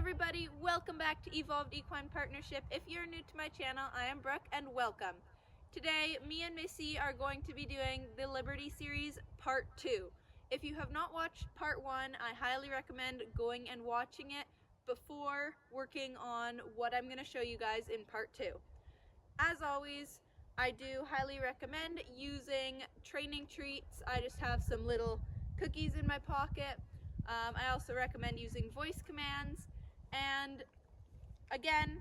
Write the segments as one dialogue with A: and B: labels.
A: everybody, welcome back to Evolved Equine Partnership. If you're new to my channel, I am Brooke and welcome. Today, me and Missy are going to be doing the Liberty Series Part 2. If you have not watched Part 1, I highly recommend going and watching it before working on what I'm going to show you guys in Part 2. As always, I do highly recommend using training treats. I just have some little cookies in my pocket. I also recommend using voice commands, and again,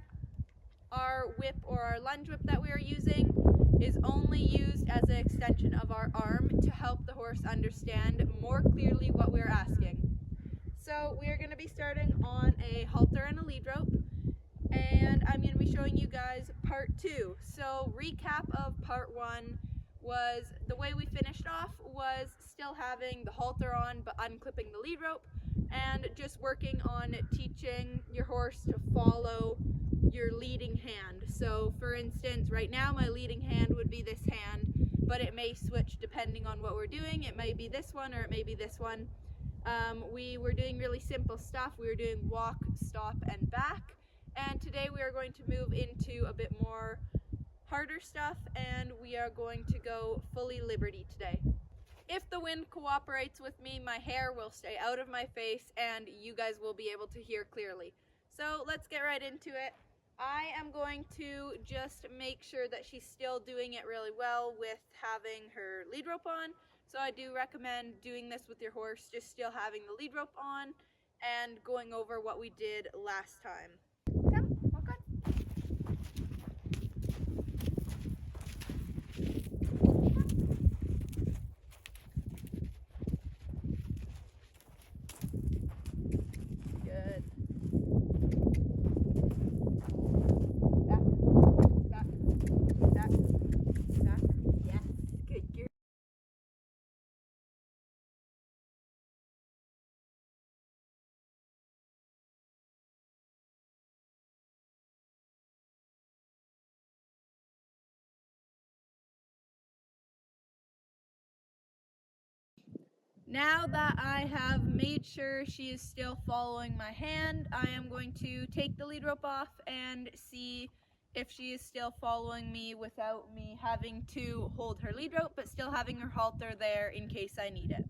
A: our whip or our lunge whip that we are using is only used as an extension of our arm to help the horse understand more clearly what we're asking. So we are going to be starting on a halter and a lead rope, and I'm going to be showing you guys Part 2. So recap of Part 1 was the way we finished off was still having the halter on but unclipping the lead rope and just working on teaching your horse to follow your leading hand. So for instance, right now my leading hand would be this hand, but it may switch depending on what we're doing. It may be this one or it may be this one. We were doing really simple stuff. We were doing walk, stop, and back, and today we are going to move into a bit more harder stuff, and we are going to go fully Liberty today. If the wind cooperates with me, my hair will stay out of my face and you guys will be able to hear clearly. So let's get right into it. I am going to just make sure that she's still doing it really well with having her lead rope on. So I do recommend doing this with your horse, just still having the lead rope on and going over what we did last time. Now that I have made sure she is still following my hand, I am going to take the lead rope off and see if she is still following me without me having to hold her lead rope, but still having her halter there in case I need it.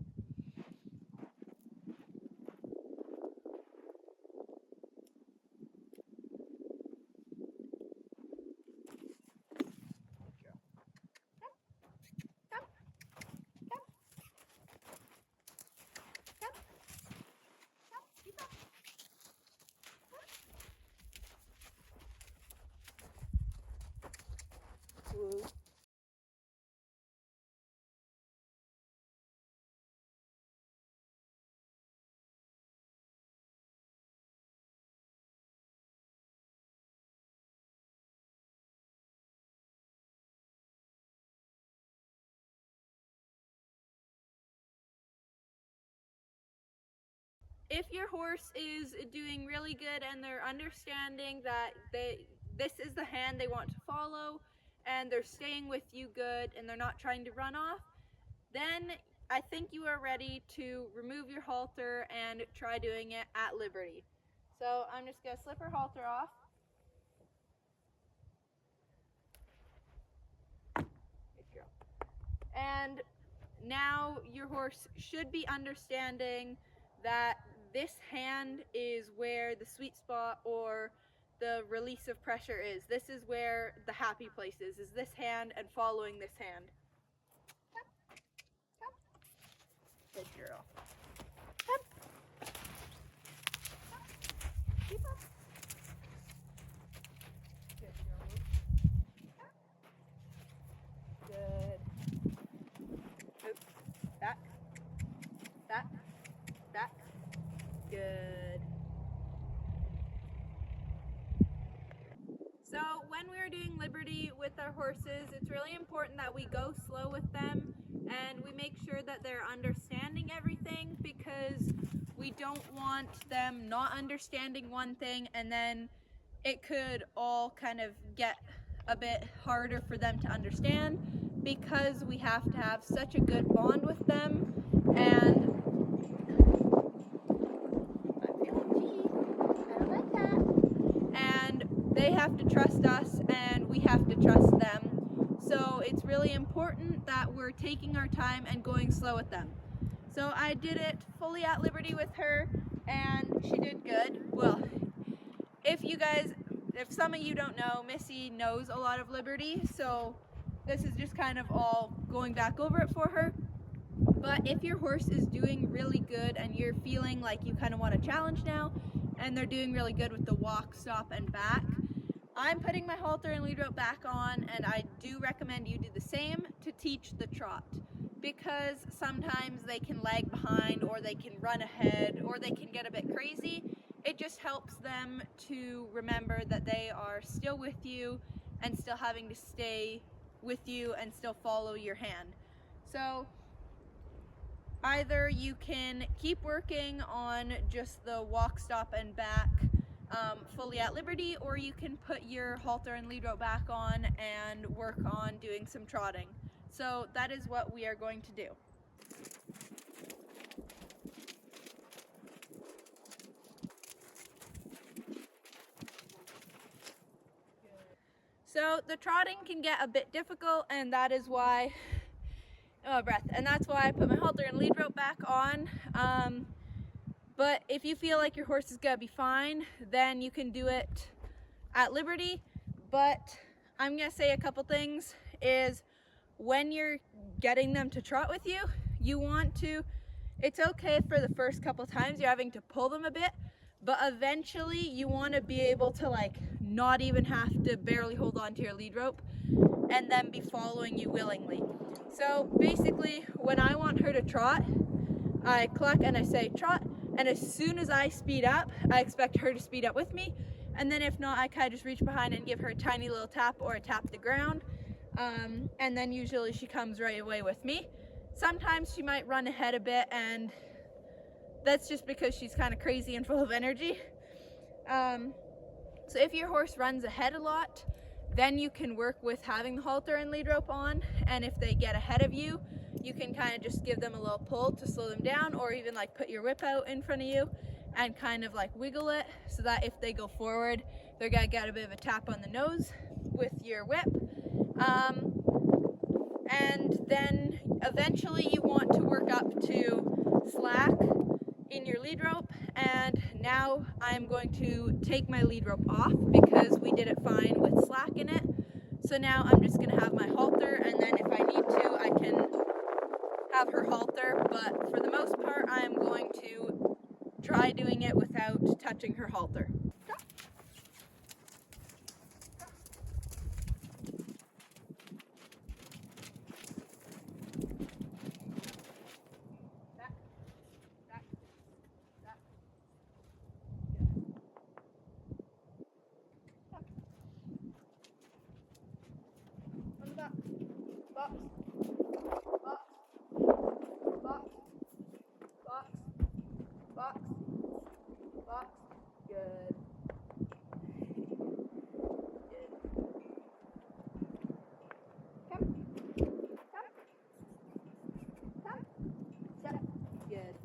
A: If your horse is doing really good and they're understanding that this is the hand they want to follow and they're staying with you good and they're not trying to run off, then I think you are ready to remove your halter and try doing it at Liberty. So I'm just going to slip her halter off. Good girl. And now your horse should be understanding that this hand is where the sweet spot or the release of pressure is. This is where the happy place is this hand and following this hand. Good girl. Keep up. Good girl. Good. Oops. Back. Back. Back. Good. So when we're doing Liberty with our horses, it's really important that we go slow with them and we make sure that they're understanding everything, because we don't want them not understanding one thing and then it could all kind of get a bit harder for them to understand, because we have to have such a good bond with them. And I feel they have to trust us and we have to trust them. So it's really important that we're taking our time and going slow with them. So I did it fully at liberty with her and she did good. Well, if some of you don't know, Missy knows a lot of liberty, so this is just kind of all going back over it for her. But if your horse is doing really good and you're feeling like you kind of want a challenge now, and they're doing really good with the walk, stop, and back, I'm putting my halter and lead rope back on, and I do recommend you do the same to teach the trot, because sometimes they can lag behind, or they can run ahead, or they can get a bit crazy. It just helps them to remember that they are still with you and still having to stay with you and still follow your hand. So either you can keep working on just the walk, stop, and back fully at liberty, or you can put your halter and lead rope back on and work on doing some trotting. So that is what we are going to do. So the trotting can get a bit difficult, and that is why and that's why I put my halter and lead rope back on. But if you feel like your horse is gonna be fine, then you can do it at liberty. But I'm gonna say a couple things is when you're getting them to trot with you, it's okay for the first couple times you're having to pull them a bit, but eventually you want to be able to like not even have to barely hold on to your lead rope and then be following you willingly. So basically when I want her to trot, I cluck and I say trot, and as soon as I speed up, I expect her to speed up with me, and then if not, I kind of just reach behind and give her a tiny little tap or a tap the ground, and then usually she comes right away with me. Sometimes she might run ahead a bit, and that's just because she's kind of crazy and full of energy. So if your horse runs ahead a lot, then you can work with having the halter and lead rope on, and if they get ahead of you, you can kind of just give them a little pull to slow them down, or even like put your whip out in front of you and kind of like wiggle it so that if they go forward, they're gonna get a bit of a tap on the nose with your whip. And then eventually you want to work up to slack in your lead rope, and now I'm going to take my lead rope off because we did it fine with slack in it. So now I'm just gonna have my halter, and then if I need to, I can have her halter, but for the most part, I am going to try doing it without touching her halter. Box, box, box, box, box, good. Come, good.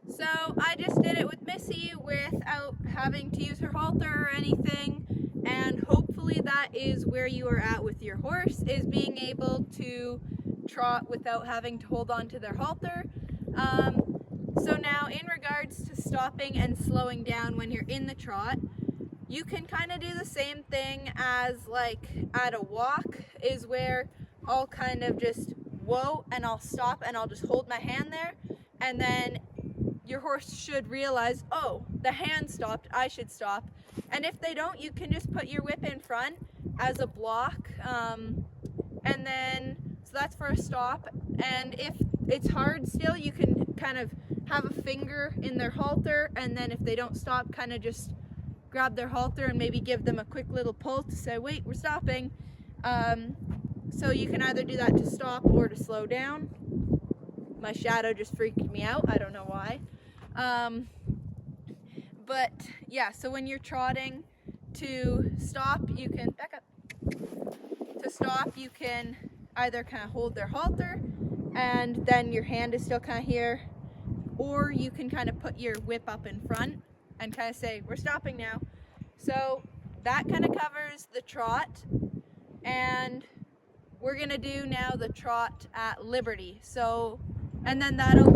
A: So I just did it with Missy without having to use her halter or anything, and hopefully that is where you are at with your horse, is being able to trot without having to hold on to their halter. So now in regards to stopping and slowing down when you're in the trot, you can kind of do the same thing as like at a walk, is where I'll kind of just whoa and I'll stop and I'll just hold my hand there, and then your horse should realize, oh, the hand stopped, I should stop. And if they don't, you can just put your whip in front as a block, and then so that's for a stop. And if it's hard still, you can kind of have a finger in their halter, and then if they don't stop, kind of just grab their halter and maybe give them a quick little pull to say, wait, we're stopping. So you can either do that to stop or to slow down. My shadow just freaked me out, I don't know why. But yeah, so when you're trotting, to stop, you can back up. To stop, you can either kind of hold their halter and then your hand is still kind of here, or you can kind of put your whip up in front and kind of say, we're stopping now. So that kind of covers the trot, and we're gonna do now the trot at Liberty. So, and then that'll,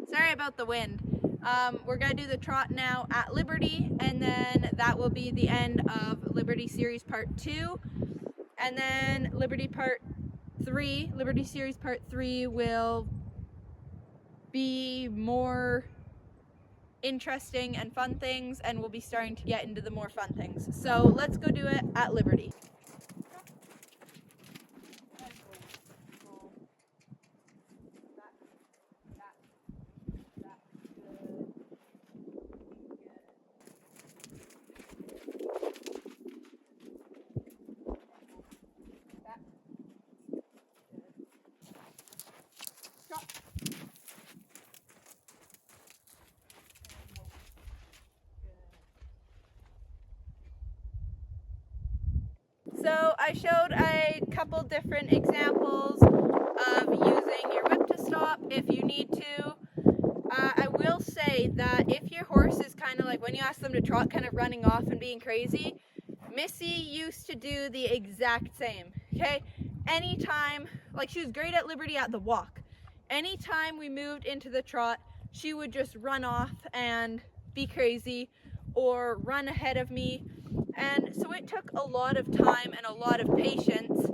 A: sorry about the wind. We're gonna do the trot now at Liberty, and then that will be the end of Liberty Series Part 2. And then Liberty Series Part 3 will be more interesting and fun things, and we'll be starting to get into the more fun things. So let's go do it at Liberty. So I showed a couple different examples of using your whip to stop if you need to. I will say that if your horse is kind of like, when you ask them to trot, kind of running off and being crazy, Missy used to do the exact same, okay? Anytime, like she was great at Liberty at the walk. Anytime we moved into the trot, she would just run off and be crazy or run ahead of me. And so it took a lot of time and a lot of patience.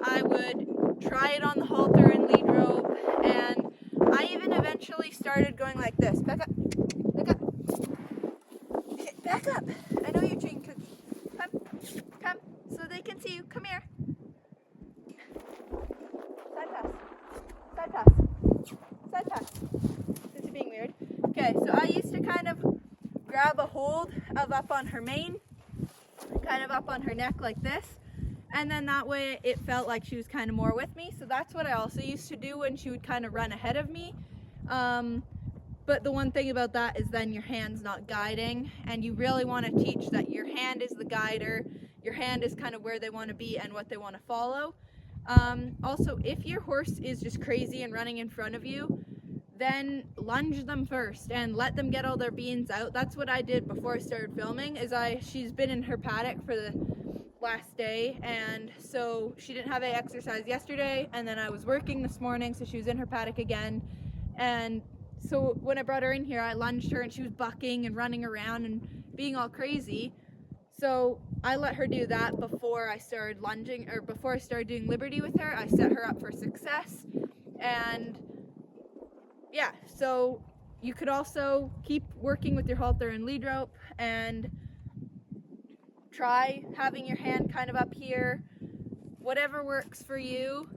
A: I would try it on the halter and lead rope, and I even eventually started going like this. Back up, back up, okay, back up. I know you're chewing cookie. Come, so they can see you. Come here. Side pass, side pass, side pass. This is being weird. Okay, so I used to kind of grab a hold of up on her mane, kind of up on her neck like this, and then that way it felt like she was kind of more with me. So that's what I also used to do when she would kind of run ahead of me. But the one thing about that is then your hand's not guiding, and you really want to teach that your hand is the guider. Your hand is kind of where they want to be and what they want to follow. Also, if your horse is just crazy and running in front of you, then lunge them first and let them get all their beans out. That's what I did before I started filming. She's been in her paddock for the last day, and so she didn't have any exercise yesterday, and then I was working this morning, so she was in her paddock again. And so when I brought her in here, I lunged her and she was bucking and running around and being all crazy. So I let her do that before I started lunging, or before I started doing Liberty with her. I set her up for success. And yeah, so you could also keep working with your halter and lead rope, and try having your hand kind of up here. Whatever works for you.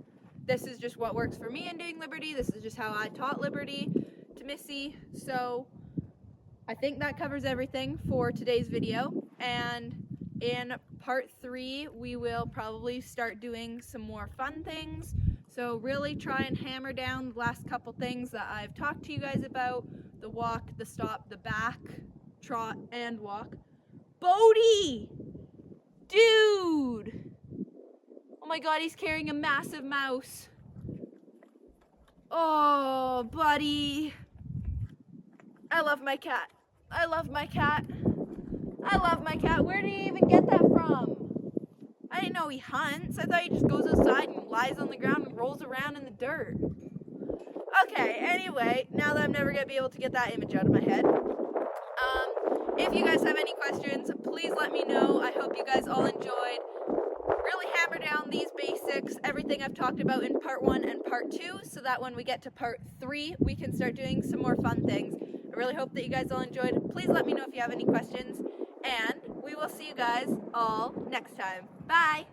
A: This is just what works for me in doing Liberty. This is just how I taught Liberty to Missy. So I think that covers everything for today's video. And in part 3, we will probably start doing some more fun things. So really try and hammer down the last couple things that I've talked to you guys about. The walk, the stop, the back, trot, and walk. Bodie! Dude! Oh my god, he's carrying a massive mouse. Oh, buddy. I love my cat. I love my cat. I love my cat. Where did he even get that from? I didn't know he hunts. I thought he just goes outside and lies on the ground and rolls around in the dirt. Okay, anyway, now that I'm never going to be able to get that image out of my head. If you guys have any questions, please let me know. I hope you guys all enjoyed. Really hammer down these basics, everything I've talked about in part 1 and part 2, so that when we get to part 3, we can start doing some more fun things. I really hope that you guys all enjoyed. Please let me know if you have any questions, and we will see you guys all next time. Bye!